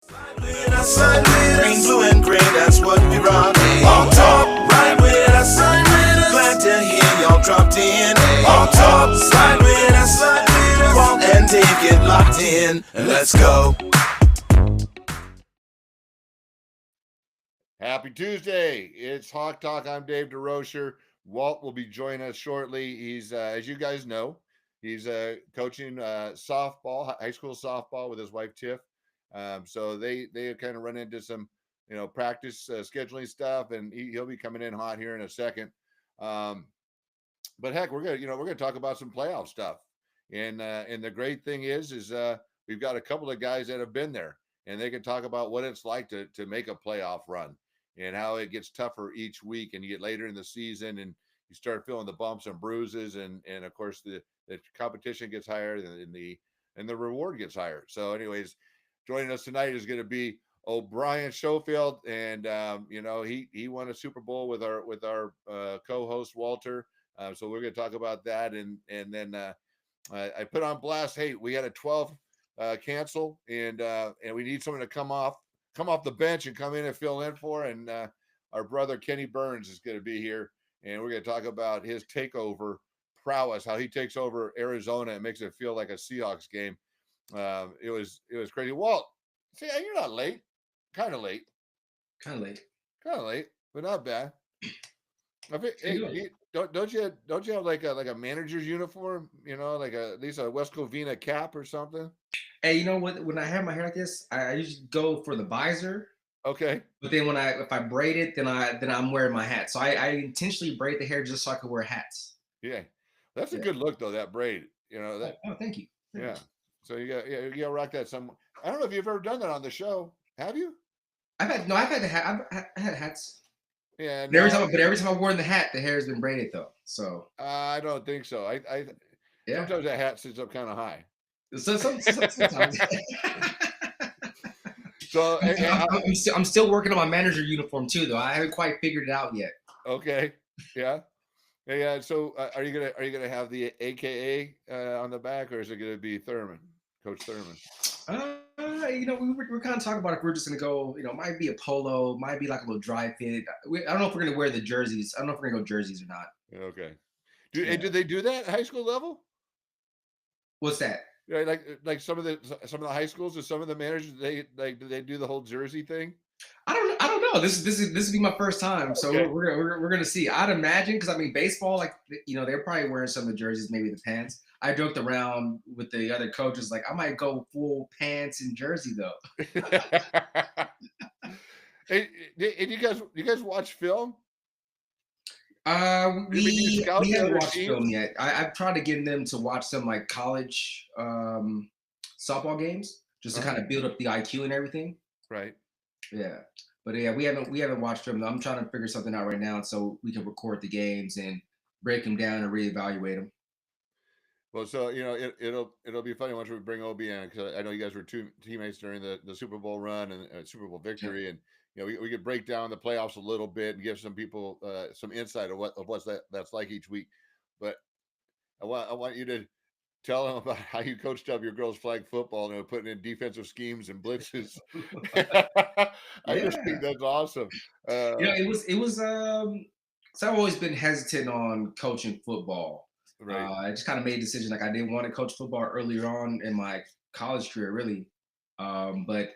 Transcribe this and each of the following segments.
Green, blue, and gray, that's what we rock. On top, right with us. Glad to hear y'all dropped in. On top, slide with us. Walt and Dave get locked in, and let's go. Happy Tuesday. It's Hawk Talk. I'm Dave DeRocher. Walt will be joining us shortly. He's, as you guys know, he's coaching softball, high school softball with his wife, Tiff. So they kind of run into some, practice scheduling stuff, and he'll be coming in hot here in a second. But heck, we're gonna talk about some playoff stuff. And the great thing is we've got a couple of guys that have been there, and they can talk about what it's like to make a playoff run and how it gets tougher each week, and you get later in the season and you start feeling the bumps and bruises, and of course the competition gets higher and the reward gets higher. So anyways, joining us tonight is going to be O'Brien Schofield, and he won a Super Bowl with our co-host Walter. So we're going to talk about that, and then I put on blast. Hey, we had a 12 cancel, and we need someone to come off the bench and come in and fill in for. And our brother Kenny Burns is going to be here, and we're going to talk about his takeover prowess, how he takes over Arizona and makes it feel like a Seahawks game. It was crazy. Walt, see, you're not late. Kind of late, but not bad. Hey, don't you have like a manager's uniform? Like at least a West Covina cap or something. Hey, you know what? When I have my hair like this, I usually go for the visor. Okay. But then if I braid it, then I'm wearing my hat. So I intentionally braid the hair just so I could wear hats. Yeah, that's a good look though. That braid, that. Oh, thank you. Yeah. So you got rock that some. I don't know if you've ever done that on the show. Have you? I've had hats. Yeah. No, every time I've worn the hat, the hair has been braided though. So I don't think so. I sometimes that hat sits up kind of high. Sometimes. So I'm still working on my manager uniform too, though. I haven't quite figured it out yet. Okay. Yeah. Yeah. So are you gonna have the AKA on the back, or is it gonna be Thurman, Coach Thurman? We're kind of talking about if we're just gonna go. Might be a polo, might be like a little dry fit. I don't know if we're gonna wear the jerseys. I don't know if we're gonna go jerseys or not. Okay. Do they do that at high school level? What's that? Yeah, like some of the high schools or some of the managers, do they do the whole jersey thing? I don't know. This will be my first time, so Okay. we're gonna see. I'd imagine, because baseball, they're probably wearing some of the jerseys, maybe the pants. I joked around with the other coaches, like I might go full pants and jersey though. Hey, you guys watch film? We haven't watched film yet. I've tried to get them to watch some like college softball games just to kind of build up the IQ and everything. Right. Yeah. But yeah, we haven't watched them. I'm trying to figure something out right now so we can record the games and break them down and reevaluate them. Well, so it'll be funny once we bring Obi in, because I know you guys were two teammates during the Super Bowl run and Super Bowl victory, and we could break down the playoffs a little bit and give some people some insight of what's that's like each week. But I want you to tell them about how you coached up your girls' flag football and putting in defensive schemes and blitzes. I just think that's awesome. It was. So I've always been hesitant on coaching football. Right. I just kind of made a decision, like I didn't want to coach football earlier on in my college career, really. But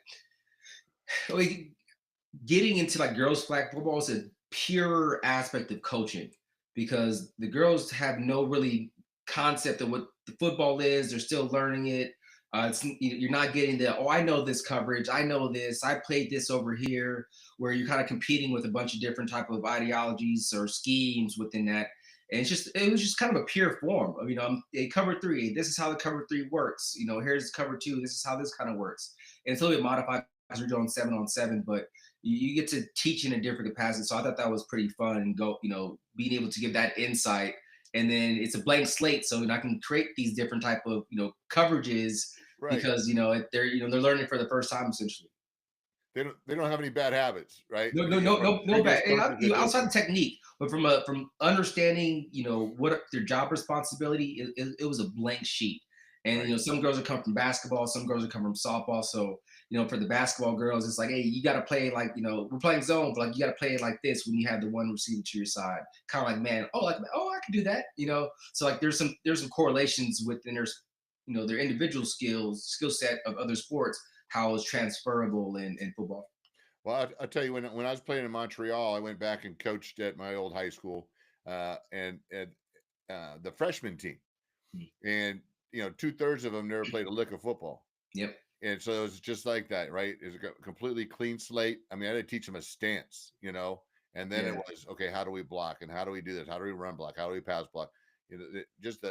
getting into like girls' flag football is a pure aspect of coaching, because the girls have no really concept of what the football is. They're still learning it. You're not getting I know this coverage. I know this. I played this over here, where you're kind of competing with a bunch of different type of ideologies or schemes within that. And it was just kind of a pure form of, a cover three. This is how the cover three works. Here's cover two. This is how this kind of works. And it's a little bit modified as we're doing 7-on-7, but you get to teach in a different capacity. So I thought that was pretty fun, and being able to give that insight. And then it's a blank slate, so I can create these different type of coverages, right? Because they're learning for the first time essentially. They don't have any bad habits, right? No bad. Outside the technique, but from understanding, what their job responsibility, it was a blank sheet. And Right. you know, some girls will come from basketball, some girls will come from softball. So you know, for the basketball girls, it's like, hey, you got to play like, you know, we're playing zone, but like you got to play it like this when you have the one receiver to your side. Kind of like, man, oh, I can do that, you know. So like, there's some correlations within their, you know, their individual skill set of other sports, how it's transferable in football. Well, I tell you, when I was playing in Montreal, I went back and coached at my old high school, and the freshman team, Mm. and 2/3 of them never played a lick of football. Yep. And so it was just like that, right? It's a completely clean slate. I mean, I had to teach them a stance, and then it Yeah. was, okay, how do we block and how do we do this? How do we run block? How do we pass block? Just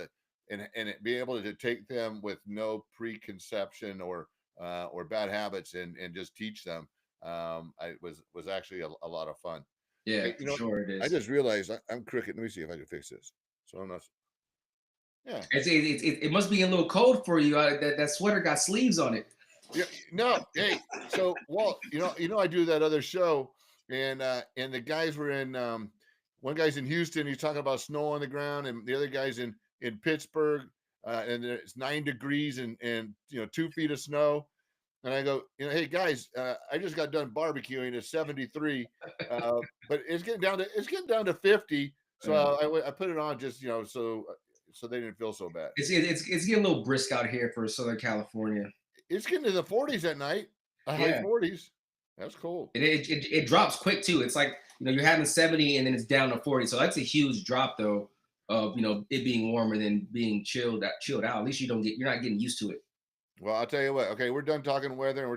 and be able to take them with no preconception or bad habits and just teach them. I was actually a lot of fun. Yeah, Hey, for sure it I is. just realized I'm crooked. Let me see if I can fix this. So I'm not. Yeah. It must be a little cold for you. That sweater got sleeves on it. Yeah, no, hey, so Walt, I do that other show, and the guys were in one guy's in Houston, he's talking about snow on the ground, and the other guy's in Pittsburgh, and it's 9 degrees and 2 feet of snow. And I go, hey guys, I just got done barbecuing at 73, but it's getting down to 50. So I put it on just so they didn't feel so bad. It's getting a little brisk out here for Southern California. It's getting to the 40s at night, high Yeah. 40s. That's cold. It drops quick too. It's like, you're having 70 and then it's down to 40. So that's a huge drop though of it being warmer than being chilled out. At least you're not getting used to it. Well, I'll tell you what. Okay, we're done talking weather, and we're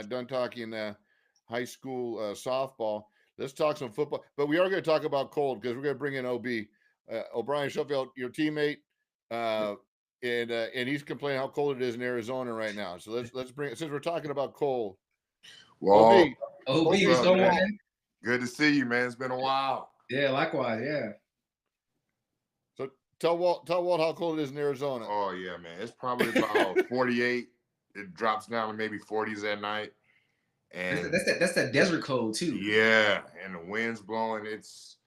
done talking high school softball. Let's talk some football, but we are going to talk about cold because we're going to bring in O'Brien Schofield, your teammate, and he's complaining how cold it is in Arizona right now. So let's bring, since we're talking about cold. Well, OB, what's what's up, going on, man? man? Good to see you, man. It's been a while. Yeah, likewise. Yeah. So tell Walt how cold it is in Arizona. Oh yeah, man. It's probably about 48. It drops down to maybe 40s at night. And That's that desert cold too. yeah, and the wind's blowing. It's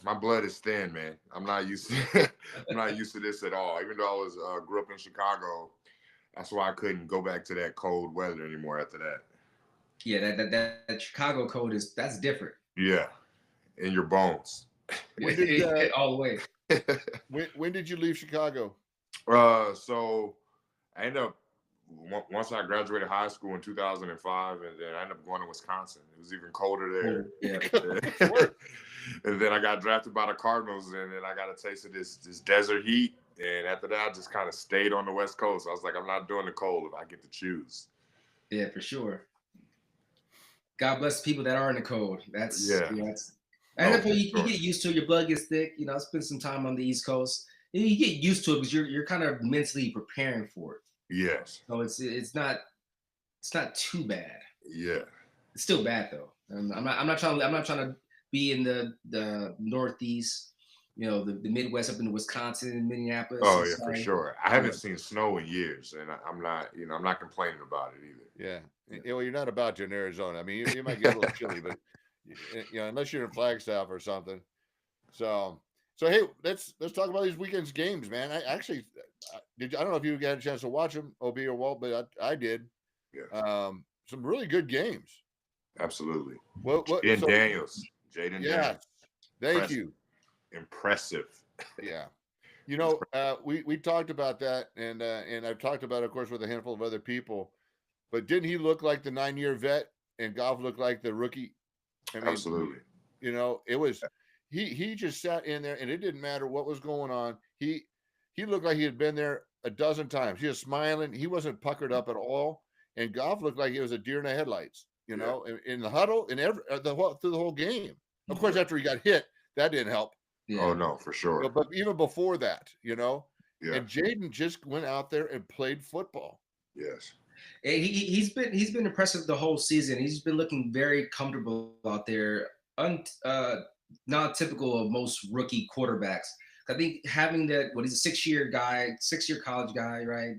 my blood is thin, man. I'm not used to I'm not used to this at all. Even though I was grew up in Chicago, that's why I couldn't go back to that cold weather anymore after that. Yeah, that Chicago cold that's different. Yeah, in your bones. When did all the way. when did you leave Chicago? So I ended up once I graduated high school in 2005, and then I ended up going to Wisconsin. It was even colder there. Yeah. And then I got drafted by the Cardinals, and then I got a taste of this desert heat. And after that, I just kind of stayed on the West Coast. I was like, I'm not doing the cold if I get to choose. Yeah, for sure. God bless people that are in the cold. That's you get used to it. Your blood gets thick. I spent some time on the East Coast. You get used to it because you're kind of mentally preparing for it. Yes. So it's not too bad. Yeah. It's still bad though. I'm not trying to be in the Northeast, the Midwest up in Wisconsin, Minneapolis. Oh yeah, for sure. I haven't seen snow in years, and I'm not complaining about it either. Yeah. Well, you're not about to in Arizona. I mean, you might get a little chilly, but unless you're in Flagstaff or something. So hey, let's talk about these weekend's games, man. I actually I don't know if you had a chance to watch them, OB or Walt, but I did. Yeah. Some really good games. Absolutely. Jaden Daniels. Jaden Daniels. Thank you. Impressive. Yeah. We talked about that, and I've talked about it, of course, with a handful of other people. But didn't he look like the 9-year vet, and Goff looked like the rookie? I mean, absolutely. It was he just sat in there, and it didn't matter what was going on. He looked like he had been there a dozen times. He was smiling. He wasn't puckered up at all. And Goff looked like he was a deer in the headlights. In the huddle, through the whole game. Of course, after he got hit, that didn't help. Yeah. Oh no, for sure. But even before that, Yeah. And Jaden just went out there and played football. Yes. And he's been impressive the whole season. He's been looking very comfortable out there. Not typical of most rookie quarterbacks. I think having that, he's a 6-year college guy, right?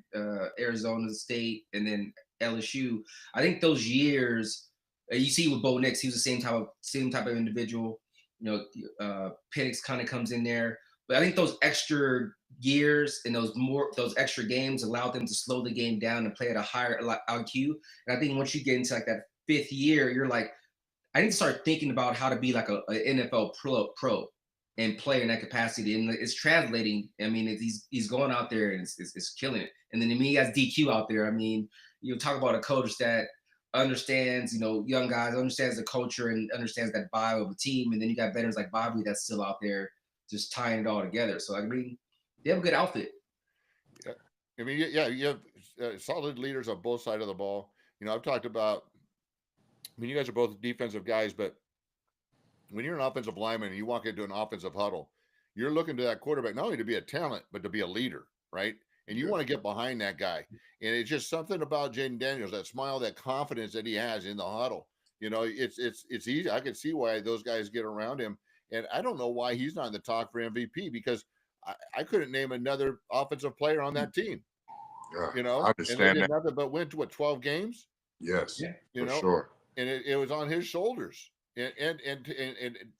Arizona State and then LSU. I think those years, you see with Bo Nix, he was the same type of individual. Penix kind of comes in there, but I think those extra years and those extra games allowed them to slow the game down and play at a higher IQ. And I think once you get into like that 5th year, you're like, I need to start thinking about how to be like a NFL pro and play in that capacity. And it's translating. I mean, he's going out there and it's killing it. And then he has DQ out there. I mean, you talk about a coach that understands, young guys, understands the culture and understands that vibe of a team. And then you got veterans like Bobby that's still out there just tying it all together. So, I mean, they have a good outfit. Yeah. I mean, you have solid leaders on both sides of the ball. I've talked about, I mean, you guys are both defensive guys, but when you're an offensive lineman and you walk into an offensive huddle, you're looking to that quarterback not only to be a talent, but to be a leader, right? And you want to get behind that guy. And it's just something about Jaden Daniels, that smile, that confidence that he has in the huddle. It's easy. I can see why those guys get around him. And I don't know why he's not in the talk for MVP, because I couldn't name another offensive player on that team. I and understand they did that. nothing but win to 12 games. Yes, Yeah. for sure. And it was on his shoulders. And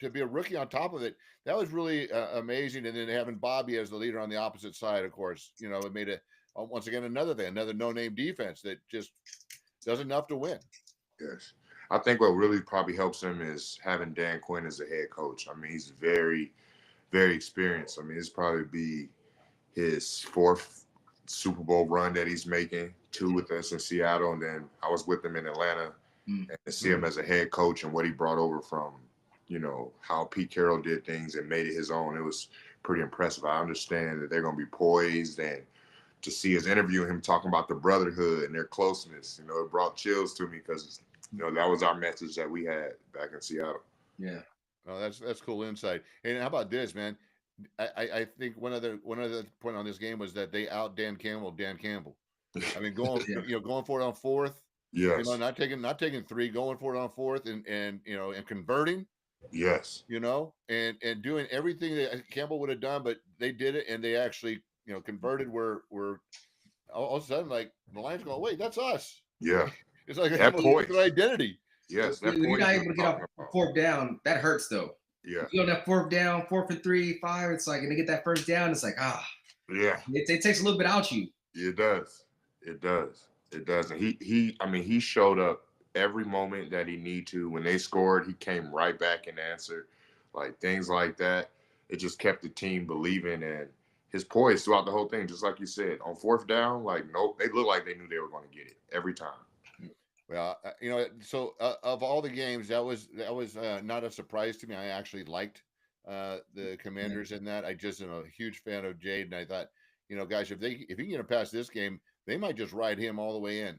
to be a rookie on top of it, that was really amazing. And then having Bobby as the leader on the opposite side, of course, it made it once again another no-name defense that just does enough to win. Yes, I think what really probably helps him is having Dan Quinn as a head coach. I mean, he's very, very experienced. I mean, it's probably be his 4th Super Bowl run that he's making, 2 with us in Seattle, and then I was with him in Atlanta. And to see him as a head coach and what he brought over from, how Pete Carroll did things and made it his own, it was pretty impressive. I understand that they're going to be poised, and to see his interview, him talking about the brotherhood and their closeness, it brought chills to me, because, that was our message that we had back in Seattle. Yeah. Oh, that's cool insight. And how about this, man? I think one other point on this game was that they out Dan Campbell. I mean, going going for it on 4th. Yes. Not taking 3, going for it on 4th and converting. Yes. And doing everything that Campbell would have done, but they did it, and they actually, converted where all of a sudden, like, the Lions going, wait, that's us. Yeah. It's like that poise, an identity. Yes. When you're not able to get off 4th down, that hurts though. Yeah. You that 4th down, 4th and 3, 5, it's like, and they get that 1st down, it's like, yeah. It takes a little bit out you. It does. And he showed up every moment that he need to. When they scored, he came right back and answered, like, things like that. It just kept the team believing, and his poise throughout the whole thing, just like you said, on 4th down, like, nope, they looked like they knew they were going to get it every time. Well, so of all the games, that was not a surprise to me. I actually liked the Commanders in that. I just am a huge fan of Jade, and I thought, guys, if he can get past this game, they might just ride him all the way in,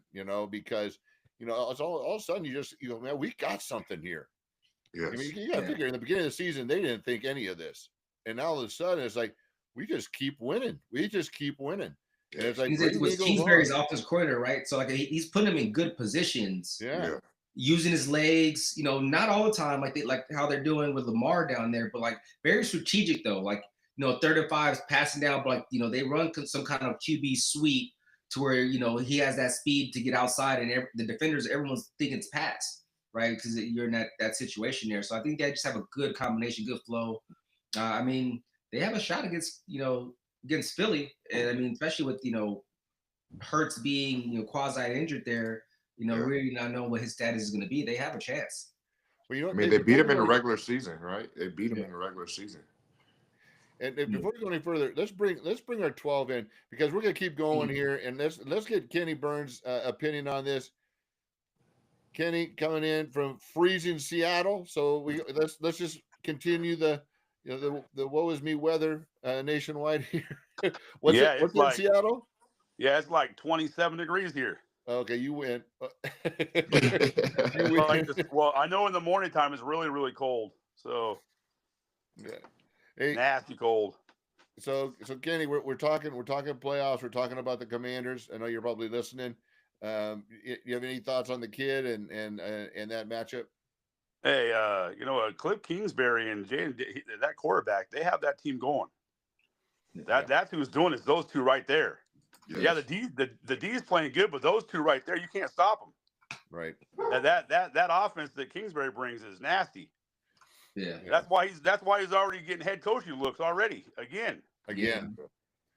because it's all of a sudden you go, man, we got something here. Yes. I mean, you got to figure in the beginning of the season they didn't think any of this, and now all of a sudden it's like we just keep winning. And it's like Kingsbury's offensive coordinator, right? So like he's putting him in good positions. Yeah. Using his legs, not all the time like how they're doing with Lamar down there, but like very strategic though. Like 3rd and 5 is passing down, but like they run some kind of QB sweep to where he has that speed to get outside, and the defenders, everyone's thinking it's pass, right? Because you're in that situation there. So I think they just have a good combination, good flow. I mean, they have a shot against against Philly, and I mean, especially with Hurts being quasi injured there, really not knowing what his status is going to be. They have a chance. Well, I mean, they beat him in the regular season, right? They beat him in the regular season. And before we go any further, let's bring our 12 in, because we're going to keep going here, and let's get Kenny Burns' opinion on this. Kenny coming in from freezing Seattle, so let's just continue the woe is me weather nationwide here. What's it in Seattle? Yeah, it's like 27 degrees here. Okay, you win. Well, I know in the morning time it's really, really cold. So yeah. Hey, nasty cold. So Kenny, we're talking playoffs. We're talking about the Commanders. I know you're probably listening. You have any thoughts on the kid and that matchup? Hey, Cliff Kingsbury and Jaden, that quarterback, they have that team going. That's who's doing it. Is those two right there. Yes. Yeah, the D is playing good, but those two right there, you can't stop them. Right. That offense that Kingsbury brings is nasty. Yeah. That's why he's already getting head coaching looks already again. Yeah.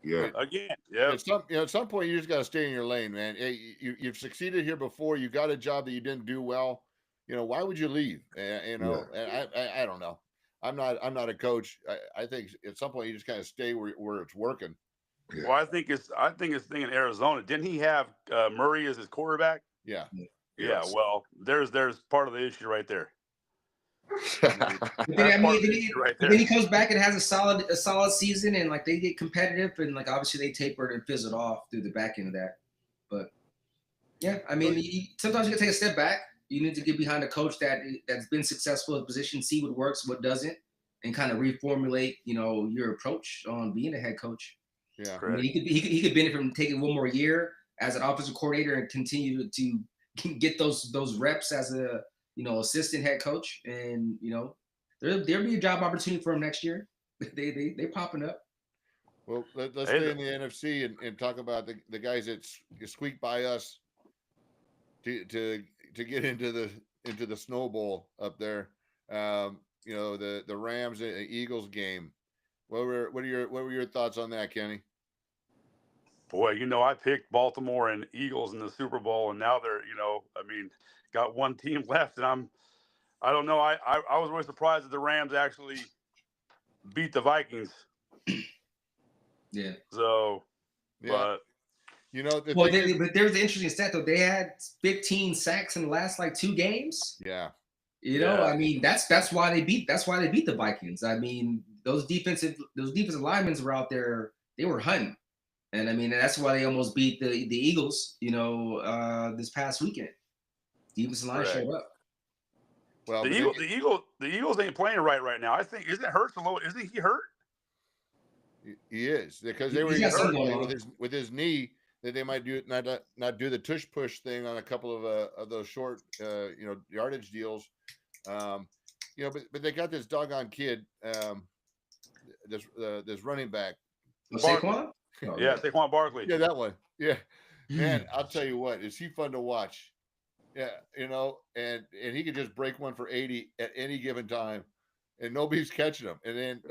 Yeah. Again, yeah. At some point, you just got to stay in your lane, man. You've succeeded here before. You got a job that you didn't do well. Why would you leave? And I don't know. I'm not a coach. I think at some point you just kind of stay where it's working. Well, I think it's thing in Arizona. Didn't he have Murray as his quarterback? Yeah. Yeah. Well, there's part of the issue right there. Then he comes back and has a solid season, and like they get competitive, and like obviously they tapered and fizzled off through the back end of that. But yeah, I mean, sometimes you can take a step back. You need to get behind a coach that's been successful in a position, see what works, what doesn't, and kind of reformulate, your approach on being a head coach. Yeah, I mean, he could benefit from taking one more year as an offensive coordinator and continue to get those reps as a assistant head coach, and there'll be a job opportunity for him next year. They popping up. Well, let's stay in the NFC and talk about the guys that squeak by us to get into the Snow Bowl up there. The Rams and Eagles game. What were your thoughts on that, Kenny? Boy, I picked Baltimore and Eagles in the Super Bowl, and now they're, got one team left, and I don't know. I was really surprised that the Rams actually beat the Vikings. Yeah. So, yeah. But but there's the interesting stat though. They had 15 sacks in the last 2 games. Yeah. I mean, that's why they beat the Vikings. I mean, those defensive linemen were out there. They were hunting. And I mean, that's why they almost beat the Eagles, this past weekend. Defensive line showed up. Well, the Eagles ain't playing right now. I think isn't Hurts alone? Isn't he hurt? He is, because they were hurt with his knee, that they might not do the tush push thing on a couple of those short yardage deals. But they got this doggone kid, this running back. Saquon? Yeah, Saquon Barkley. Yeah, that one. Yeah. Man, I'll tell you what, is he fun to watch? Yeah, and he could just break one for 80 at any given time, and nobody's catching him. And then,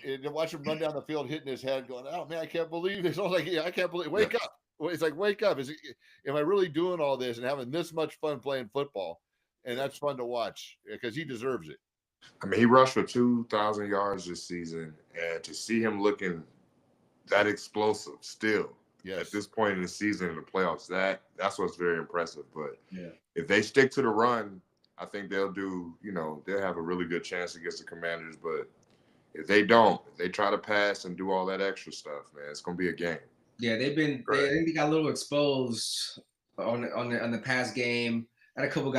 and watch him run down the field, hitting his head, going, "Oh man, I can't believe this!" I was like, "Yeah, I can't believe. Wake up!" It's like, "Wake up! Am I really doing all this and having this much fun playing football?" And that's fun to watch because he deserves it. I mean, he rushed for 2,000 yards this season, and to see him looking that explosive still at this point in the season in the playoffs, that's what's very impressive. But if they stick to the run, I think they'll have a really good chance against the Commanders. But if they don't, if they try to pass and do all that extra stuff, man, it's gonna be a game. Yeah, they got a little exposed on the past game. I had a couple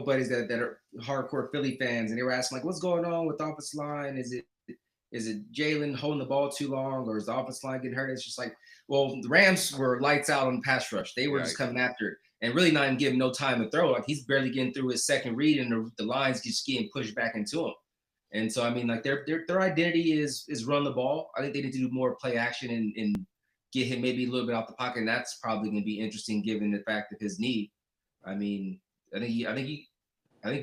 buddies that are hardcore Philly fans, and they were asking what's going on with the offensive line? Is it Jalen holding the ball too long, or is the offensive line getting hurt? It's just the Rams were lights out on pass rush. They were just coming after it and really not even giving no time to throw. He's barely getting through his second read, and the line's just getting pushed back into him. And so, I mean, their identity is run the ball. I think they need to do more play action and get him maybe a little bit off the pocket. And that's probably going to be interesting given the fact of his knee. I mean, I think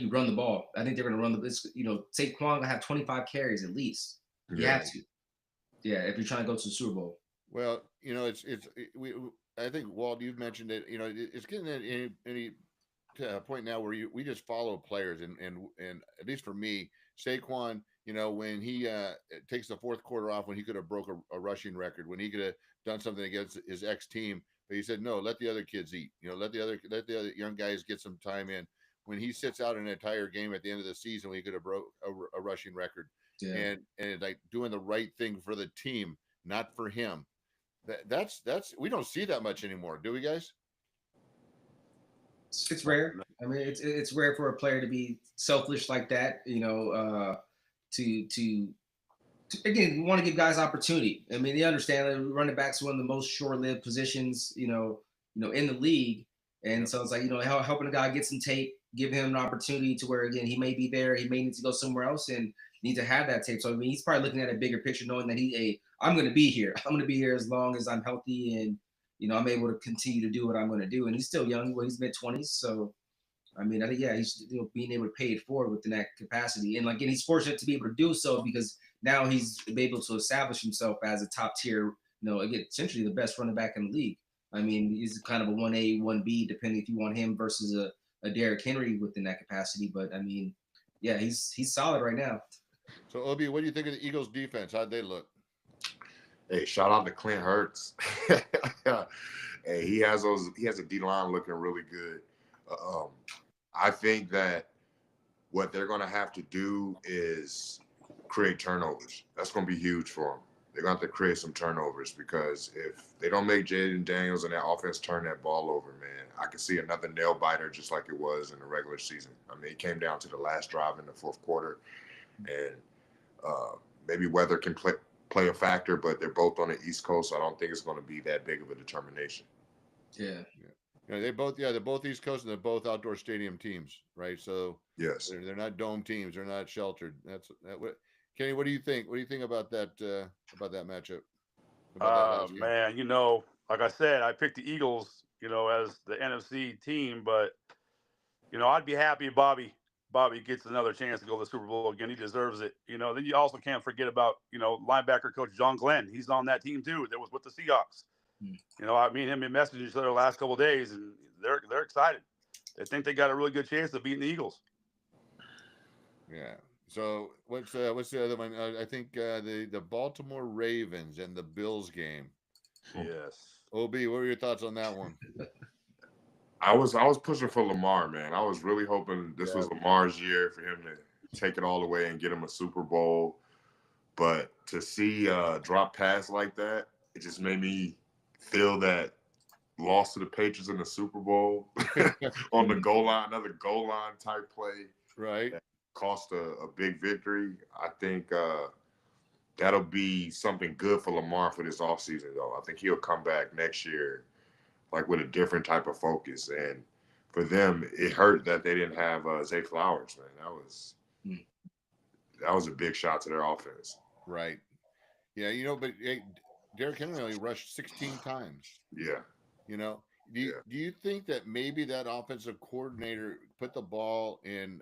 you run the ball. I think they're going to run Saquon going to have 25 carries at least. You have to. Yeah, if you're trying to go to the Super Bowl. Well, I think, Walt, you've mentioned it. It's getting at any point now where we just follow players, and at least for me, Saquon, when he takes the fourth quarter off, when he could have broke a rushing record, when he could have done something against his ex-team, but he said no, let the other kids eat. Let the other young guys get some time in. When he sits out an entire game at the end of the season, when he could have broke a rushing record, and like doing the right thing for the team, not for him. That's we don't see that much anymore, do we, guys? It's rare. I mean, it's rare for a player to be selfish like that. To again, want to give guys opportunity. I mean, they understand that running back's one of the most short-lived positions, in the league, and so it's like helping a guy get some tape, give him an opportunity to where again he may be there, he may need to go somewhere else and need to have that tape. So I mean, he's probably looking at a bigger picture, knowing that I'm going to be here. I'm going to be here as long as I'm healthy and I'm able to continue to do what I'm going to do. And he's still young. Well, he's mid-20s. So, I mean, I think, he's being able to pay it forward within that capacity. And, he's fortunate to be able to do so because now he's able to establish himself as a top tier, again, essentially the best running back in the league. I mean, he's kind of a 1A, 1B, depending if you want him versus a Derrick Henry within that capacity. But I mean, yeah, he's solid right now. So Obi, what do you think of the Eagles defense? How'd they look? Hey, shout out to Clint Hurts. Hey, he has a D line looking really good. I think that what they're going to have to do is create turnovers. That's going to be huge for them. They're going to have to create some turnovers because if they don't make Jaden Daniels and that offense turn that ball over, man, I could see another nail biter just like it was in the regular season. I mean, it came down to the last drive in the fourth quarter, and maybe weather can play a factor, but they're both on the East Coast, so I don't think it's going to be that big of a determination. Yeah. They're both East Coast and they're both outdoor stadium teams, right? So yes, they're not dome teams, they're not sheltered. Kenny, what do you think? What do you think about that matchup? Man, like I said, I picked the Eagles, as the NFC team, but I'd be happy if Bobby gets another chance to go to the Super Bowl again. He deserves it. Then you also can't forget about, linebacker coach John Glenn. He's on that team too. That was with the Seahawks. I mean, him and messaged each other the last couple of days, and they're excited. They think they got a really good chance of beating the Eagles. Yeah. So what's the other one? I think the Baltimore Ravens and the Bills game. Yes. OB, what were your thoughts on that one? I was pushing for Lamar, man. I was really hoping this was Lamar's year for him to take it all the way and get him a Super Bowl. But to see drop pass like that, it just made me feel that loss to the Patriots in the Super Bowl on the goal line, another goal line type play. Right. Cost a big victory. I think that'll be something good for Lamar for this offseason, though. I think he'll come back next year like with a different type of focus. And for them, it hurt that they didn't have Zay Flowers, man. That was a big shot to their offense. Right. Yeah, but Derrick Henry only rushed 16 times. Yeah. Do you think that maybe that offensive coordinator put the ball in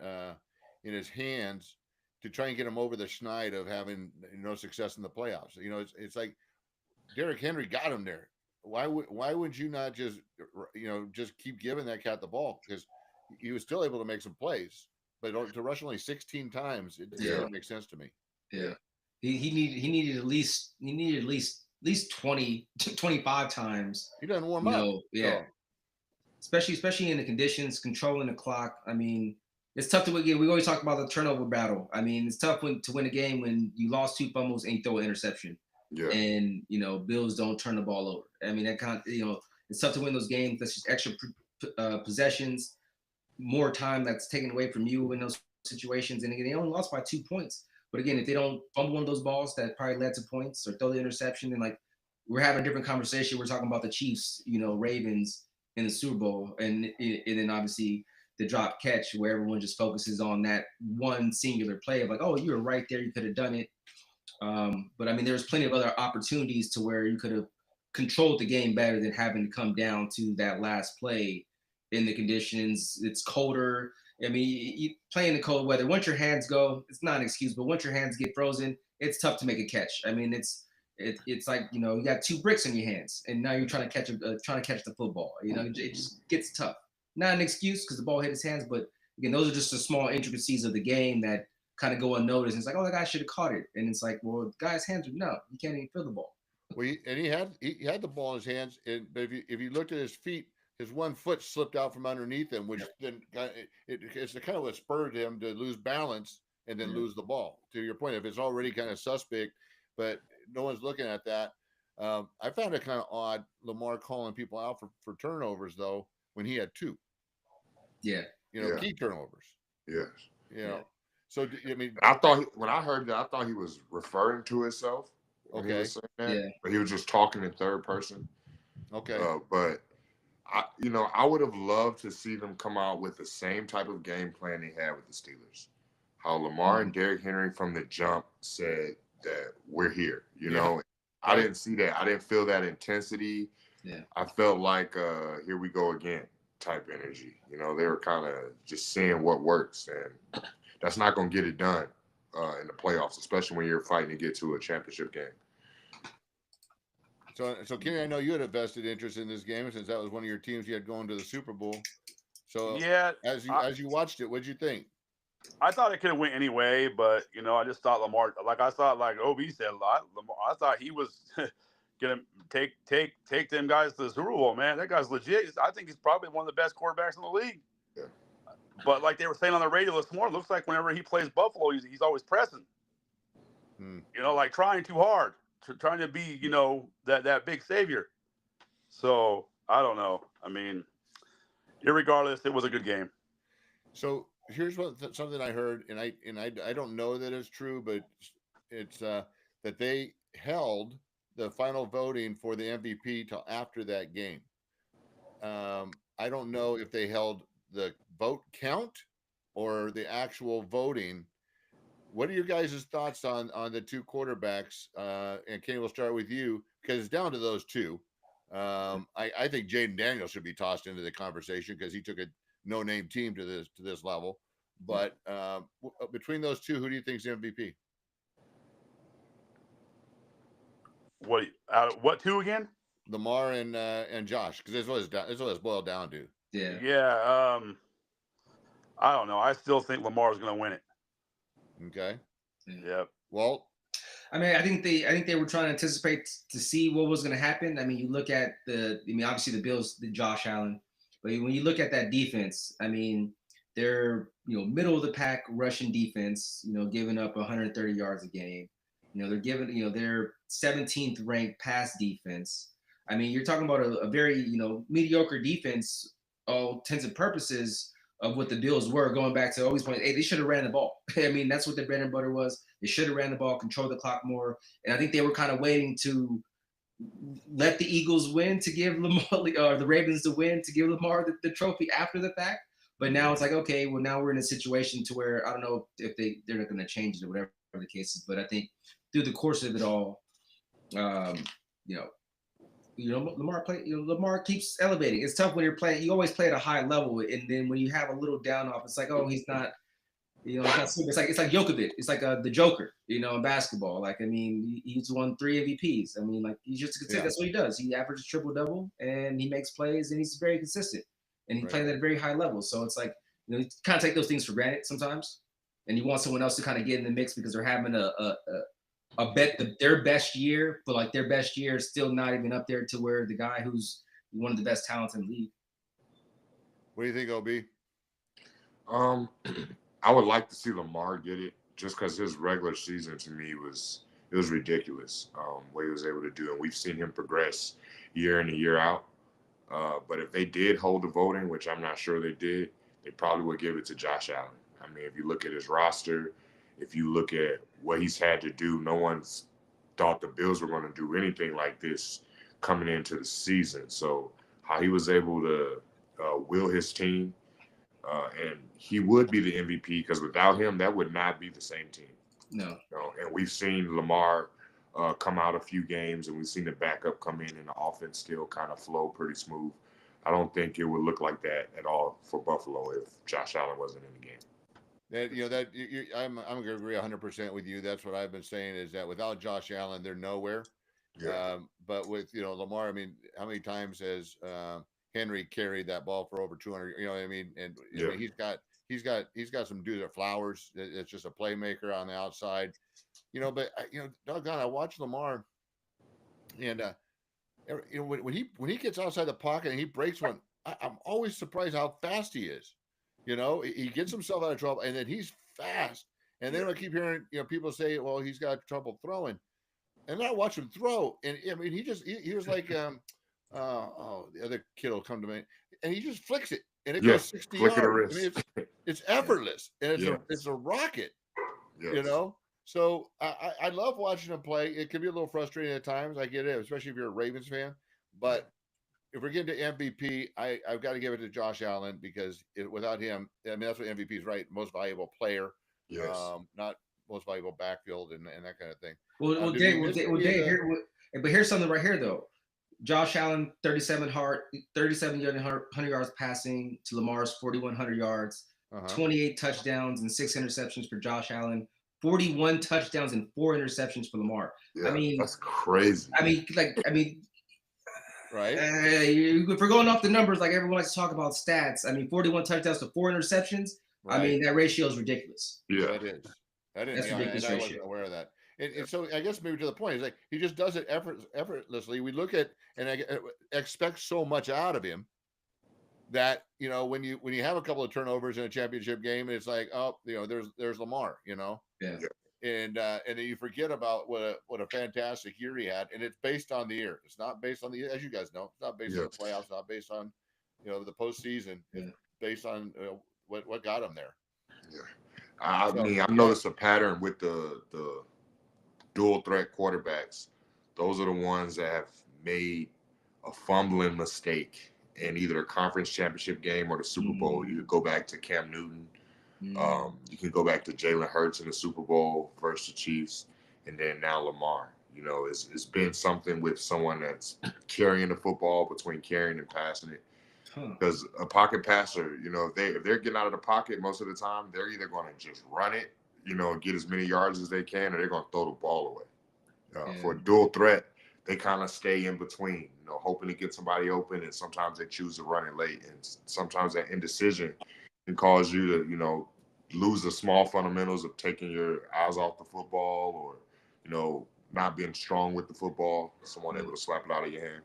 his hands to try and get him over the schneid of having no success in the playoffs? It's like Derrick Henry got him there. Why would you not just keep giving that cat the ball? Because he was still able to make some plays, but to rush only 16 times, it doesn't make sense to me. Yeah. He needed at least 20 to 25 times. He doesn't warm up. Yeah. So. Especially in the conditions, controlling the clock. I mean, it's tough to win. We always talk about the turnover battle. I mean, it's tough to win a game when you lost 2 fumbles and you throw an interception. Yeah. And Bills don't turn the ball over. I mean, that it's tough to win those games. That's just extra possessions, more time that's taken away from you in those situations. And again, they only lost by 2 points. But again, if they don't fumble one of those balls that probably led to points or throw the interception, then we're having a different conversation. We're talking about the Chiefs, Ravens in the Super Bowl, and then obviously the drop catch where everyone just focuses on that one singular play of oh, you were right there, you could have done it. But I mean, there's plenty of other opportunities to where you could have controlled the game better than having to come down to that last play in the conditions. It's colder. I mean, you play in the cold weather. Once your hands go, it's not an excuse, but once your hands get frozen, it's tough to make a catch. I mean, it's like you got 2 bricks in your hands, and now you're trying to catch the football. It just gets tough. Not an excuse because the ball hit his hands, but again, those are just the small intricacies of the game that kind of go unnoticed. It's like, oh, the guy should have caught it, and it's like, well, the guy's hands are no, you can't even feel the ball. Well, he had the ball in his hands, but if you looked at his feet, his one foot slipped out from underneath him, which then it's kind of what spurred him to lose balance and then lose the ball. To your point, if it's already kind of suspect, but no one's looking at that. I found it kind of odd, Lamar calling people out for turnovers though when he had 2. Yeah, key turnovers. Yes. So I mean, I thought when I heard that, I thought he was referring to himself. When he was saying that, but he was just talking in third person. Okay. But I would have loved to see them come out with the same type of game plan they had with the Steelers. How Lamar and Derrick Henry from the jump said that we're here. I didn't see that. I didn't feel that intensity. Yeah. I felt like here we go again type energy. They were kind of just seeing what works, and that's not going to get it done in the playoffs, especially when you're fighting to get to a championship game. So Kenny, I know you had a vested interest in this game since that was one of your teams you had going to the Super Bowl. So Yeah, as you watched it, what'd you think? I thought it could have went anyway, but I just thought Lamar, like I thought, like Ob said a lot. Lamar, I thought he was gonna take them guys to the Super Bowl. Man, that guy's legit. I think he's probably one of the best quarterbacks in the league. Yeah. But like they were saying on the radio this morning, looks like whenever he plays Buffalo, he's always pressing. Like trying too hard, trying to be that big savior. So I don't know. I mean, irregardless, it was a good game. So here's something I heard, and I don't know that it's true, but it's that they held the final voting for the MVP till after that game. I don't know if they held the vote count or the actual voting. What are your guys' thoughts on the two quarterbacks? And Kenny, we'll start with you because it's down to those two. I think Jaden Daniels should be tossed into the conversation because he took a no-name team to this level. But between those two, who do you think is the MVP? What two again? Lamar and Josh, because this is what it's boiled down to. Yeah. Yeah. I don't know. I still think Lamar's going to win it. Okay. Yep. Walt? I mean, I think they were trying to anticipate to see what was going to happen. I mean, you look at obviously the Bills, the Josh Allen, but when you look at that defense, I mean, they're middle of the pack Russian defense, giving up 130 yards a game. They're giving their 17th ranked pass defense. I mean, you're talking about a very mediocre defense, all intents and purposes of what the Bills were going back to always point. Hey, they should have ran the ball. I mean, that's what their bread and butter was. They should have ran the ball, control the clock more. And I think they were kind of waiting to let the Eagles win to give Lamar, or the Ravens to win to give Lamar the trophy after the fact. But now it's like, okay, well, now we're in a situation to where I don't know if they're not going to change it or whatever the case is. But I think through the course of it all, Lamar keeps elevating. It's tough when you're playing. You always play at a high level, and then when you have a little down off, it's like, oh, he's not. It's like Jokovic. It's like the Joker, in basketball. Like, I mean, he's won 3 MVPs. I mean, like, he's just consistent. That's what he does. He averages triple double, and he makes plays, and he's very consistent, and he plays at a very high level. So it's like, you kind of take those things for granted sometimes, and you want someone else to kind of get in the mix because they're having their best year, but like their best year is still not even up there to where the guy who's one of the best talents in the league. What do you think, OB? I would like to see Lamar get it just because his regular season to me was ridiculous. What he was able to do, and we've seen him progress year in and year out. But if they did hold the voting, which I'm not sure they did, they probably would give it to Josh Allen. I mean, if you look at his roster, if you look at what he's had to do, no one's thought the Bills were going to do anything like this coming into the season. So how he was able to will his team, and he would be the MVP because without him, that would not be the same team. No. And we've seen Lamar come out a few games, and we've seen the backup come in, and the offense still kind of flow pretty smooth. I don't think it would look like that at all for Buffalo if Josh Allen wasn't in the game. I'm going to agree 100% with you. That's what I've been saying is that without Josh Allen, they're nowhere. Yeah. But with Lamar, I mean, how many times has Henry carried that ball for over 200? You know what I mean? And I mean, he's got some dude at Flowers. It's just a playmaker on the outside. But doggone, I watch Lamar, and when he gets outside the pocket and he breaks one, I'm always surprised how fast he is. He gets himself out of trouble, and then he's fast. And then I keep hearing, people say, well, he's got trouble throwing. And then I watch him throw. And I mean, he was like, the other kid will come to me, and he just flicks it, and it goes 60 yards. I mean, it's effortless, and it's a rocket, So I love watching him play. It can be a little frustrating at times. I get it, especially if you're a Ravens fan. But if we're getting to MVP, I've got to give it to Josh Allen because without him, I mean, that's what MVP is, right? Most valuable player, not most valuable backfield and that kind of thing. Well, Dave, but here's something right here, though. Josh Allen, 3,700 yards passing to Lamar's 4,100 yards, 28 touchdowns and 6 interceptions for Josh Allen, 41 touchdowns and 4 interceptions for Lamar. Yeah, I mean, that's crazy. Right. If we're going off the numbers, like everyone likes to talk about stats, I mean, 41 touchdowns to 4 interceptions. Right. I mean, that ratio is ridiculous. Yeah, That is. That's ridiculous I ratio. wasn't aware of that. And so I guess maybe to the point is like he just does it effortlessly. We look at and I expect so much out of him that when you have a couple of turnovers in a championship game, it's like, oh, there's Lamar, Yeah. and then you forget about what a fantastic year he had, and it's based on the year. It's not based on as you guys know, it's not based on the playoffs, not based on the postseason. It's based on what got him there. Yeah, I mean, I've noticed a pattern with the dual threat quarterbacks. Those are the ones that have made a fumbling mistake in either a conference championship game or the Super Bowl. You could go back to Cam Newton. You can go back to Jalen Hurts in the Super Bowl versus the Chiefs, and then now Lamar. It's been something with someone that's carrying the football between carrying and passing it. Because a pocket passer, if they're getting out of the pocket most of the time, they're either going to just run it, get as many yards as they can, or they're going to throw the ball away. For a dual threat, they kind of stay in between, hoping to get somebody open, and sometimes they choose to run it late, and sometimes that indecision can cause you to, lose the small fundamentals of taking your eyes off the football, or not being strong with the football. Someone able to slap it out of your hand.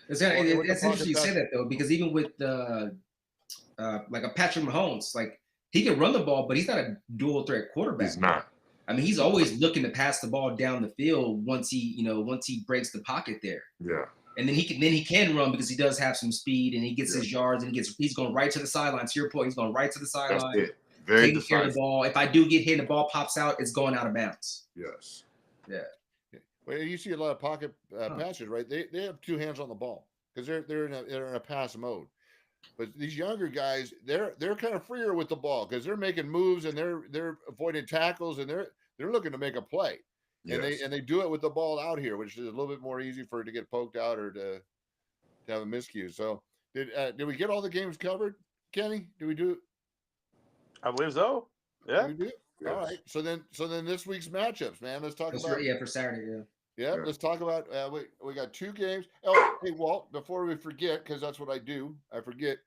It's interesting you say that though, because even with like a Patrick Mahomes, like he can run the ball, but he's not a dual threat quarterback. He's not. I mean, he's always looking to pass the ball down the field once he breaks the pocket there. Yeah. And then he can run because he does have some speed and he gets his yards and he's going right to the sideline. To your point, he's going right to the sideline. That's it. Very taking care of the ball. If I do get hit and the ball pops out, it's going out of bounds. Yes. Yeah. Well, you see a lot of pocket passes, right? They have two hands on the ball because they're in a pass mode. But these younger guys, they're kind of freer with the ball because they're making moves and they're avoiding tackles and they're looking to make a play. Yes. And they do it with the ball out here, which is a little bit more easy for it to get poked out or to have a miscue. So did we get all the games covered, Kenny? Did we do? I believe so. Yeah. We do? Yes. All right. So then this week's matchups, man. Let's talk about for Saturday. Yeah. Let's talk about we got two games. Oh, hey Walt, before we forget, because that's what I do. I forget.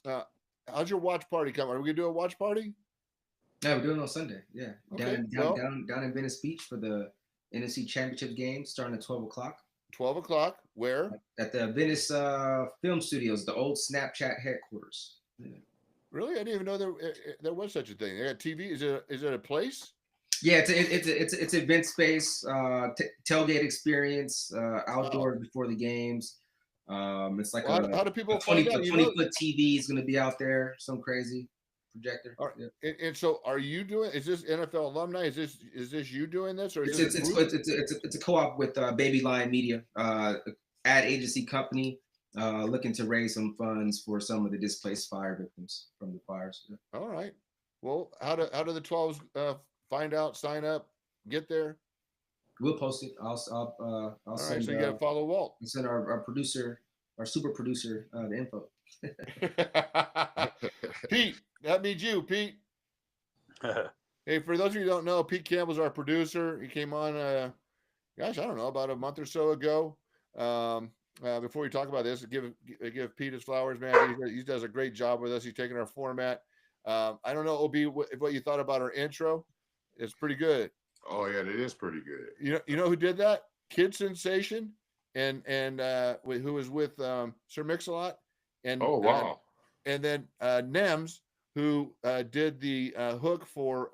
How's your watch party coming? Are we gonna do a watch party? Yeah, we're doing it on Sunday. Yeah. Okay. Down in Venice Beach for the NFC Championship game starting at 12 o'clock. 12 o'clock. Where? At the Venice Film Studios, the old Snapchat headquarters. Yeah. Really? I didn't even know there was such a thing. They got TV. Is it a place? Yeah, it's an event space, tailgate experience, outdoors before the games. It's like how do people 20-foot TV is going to be out there, some crazy projector. Right. Yeah. And so, are you doing? Is this NFL alumni? Is this you doing this, or is it's a co-op with Baby Lion Media, ad agency company. Looking to raise some funds for some of the displaced fire victims from the fires. Yeah. All right. Well, how do the 12s find out, sign up, get there? We'll post it. I'll All send. Right, so you got to follow Walt. I'll send our producer, our super producer, the info. Pete, that means you, Pete. Hey, for those of you who don't know, Pete Campbell's our producer. He came on, gosh, I don't know, about a month or so ago. Before we talk about this, give Pete his flowers, man. He does a great job with us. He's taking our format. I don't know, OB, what you thought about our intro. It's pretty good. Oh yeah, it is pretty good. You know who did that? Kid Sensation, and who was with Sir Mix-a-Lot, and oh wow, and then Nems, who did the hook for